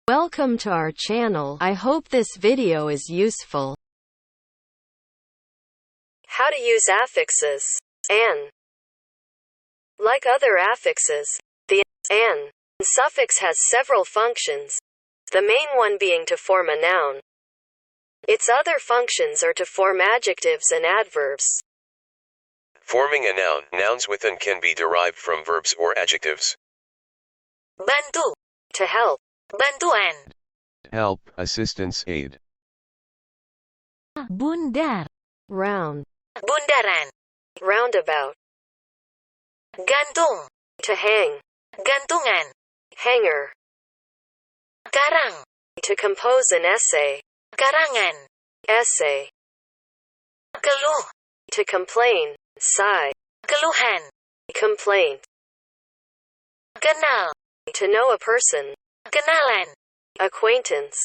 Welcome to our channel. I hope this video is useful. How to use affixes. An. Like other affixes, the an suffix has several functions, the main one being to form a noun. Its other functions are to form adjectives and adverbs. Forming a noun. Nouns with an can be derived from verbs or adjectives. Bantu, To help. bantuan. Help, assistance, aid. Bundar, Round. bundaran. Roundabout. Gantung, To hang. gantungan. Hanger. Karang, To compose an essay. karangan. Essay. Keluh, To complain. Sigh. keluhan. Complaint. Kenal, To know a person. kenalan. Acquaintance.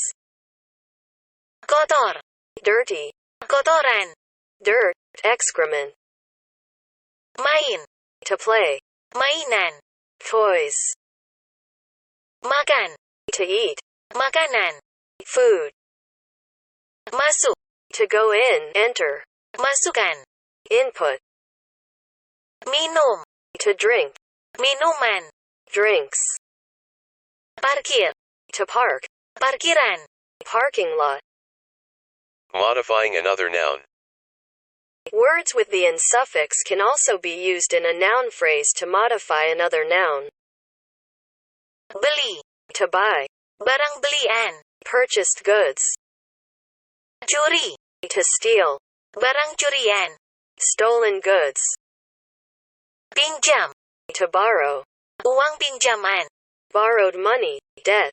Kotor, Dirty. kotoran. Dirt. Excrement. Main, To play. mainan. Toys. Makan, To eat. makanan. Food. Masuk, To go in. Enter. masukan. Input. Minum, To drink. minuman. Drinks. Parkir, To park. parkiran. Parking lot. Modifying another noun. Words with the an suffix can also be used in a noun phrase to modify another noun. Beli, To buy. barang belian. Purchased goods. Curi, To steal. barang curian. Stolen goods. Pinjam, To borrow. uang pinjaman. Borrowed money. Debt.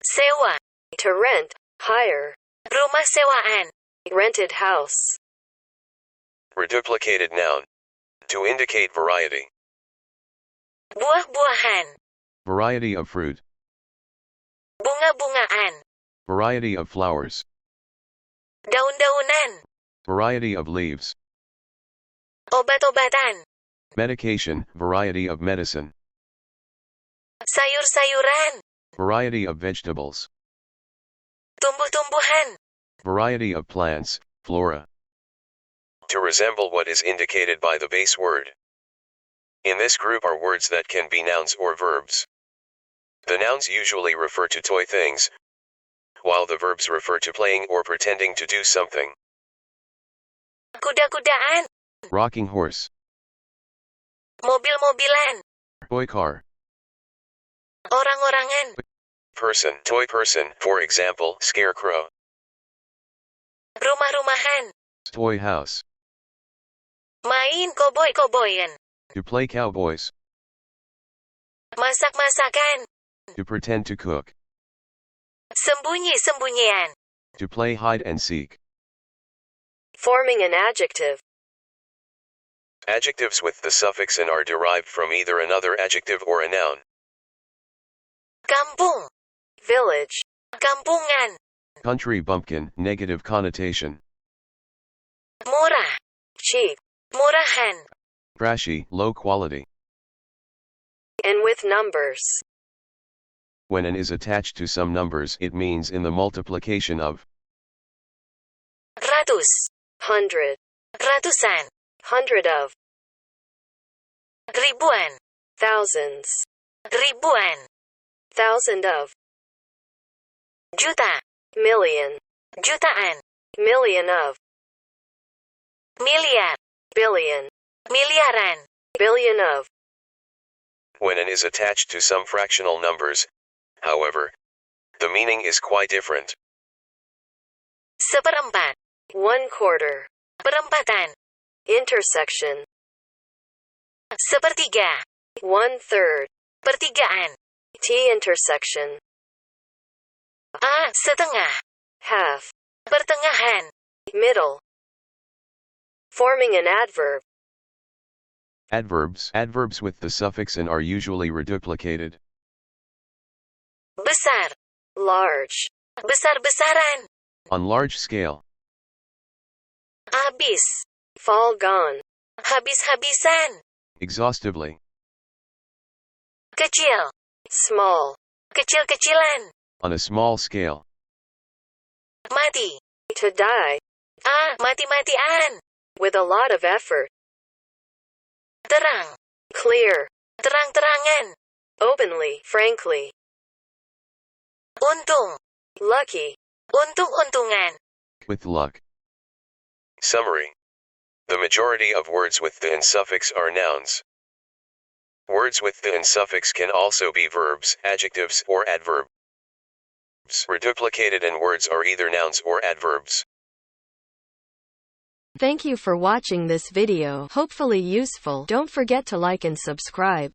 Sewa, To rent. Hire. rumah sewaan. Rented house. Reduplicated noun. To indicate variety. Buah-buahan, Variety of fruit. bunga-bungaan. Variety of flowers. Daun-daunan, Variety of leaves. obat-obatan. Medication, variety of medicine. Sayur-sayuran, Variety of vegetables. tumbuh-tumbuhan. Variety of plants, flora. To resemble what is indicated by the base word. In this group are words that can be nouns or verbs. The nouns usually refer to toy things, while the verbs refer to playing or pretending to do something. Kuda-kudaan, Rocking horse. mobil-mobilan. Toy car. Orang-orangan, Person, toy person, for example, scarecrow. rumah-rumahan. Toy house. Main koboy-koboyan. To play cowboys. Masak-masakan. To pretend to cook. Sembunyi-sembunyian. To play hide and seek. Forming an adjective. Adjectives with the suffix an are derived from either another adjective or a noun. Kampung, Village. kampungan. Country bumpkin, negative connotation. Murah, Cheap. murahan. Trashy, low quality. And with numbers. When an is attached to some numbers, it means in the multiplication of. Ratus, 100. ratusan. 100 of. Ribuan, Thousands. ribuan. 1,000 of. Juta, Million. jutaan. Million of. Miliar, Billion. miliaran. Billion of. When an is attached to some fractional numbers, however, the meaning is quite different. Seperempat, 1/4. perempatan. Intersection. Sepertiga, 1/3. pertigaan. T-intersection. Setengah, Half. pertengahan. Middle. Forming an adverb. Adverbs. Adverbs with the suffix an are usually reduplicated. Besar, Large. besar-besaran. On large scale. Habis, Fall gone. habis-habisan. Exhaustively. Kecil, Small. Kecil-kecilan. On a small scale. Mati. To die. Mati-matian. With a lot of effort. Terang. Clear. Terang-terangan. Openly, frankly. Untung. Lucky. Untung-untungan. With luck. Summary. The majority of words with the and suffix are nouns. Words with the and suffix can also be verbs, adjectives, or adverbs. Reduplicated and words are either nouns or adverbs. Thank you for watching this video. Hopefully useful. Don't forget to like and subscribe.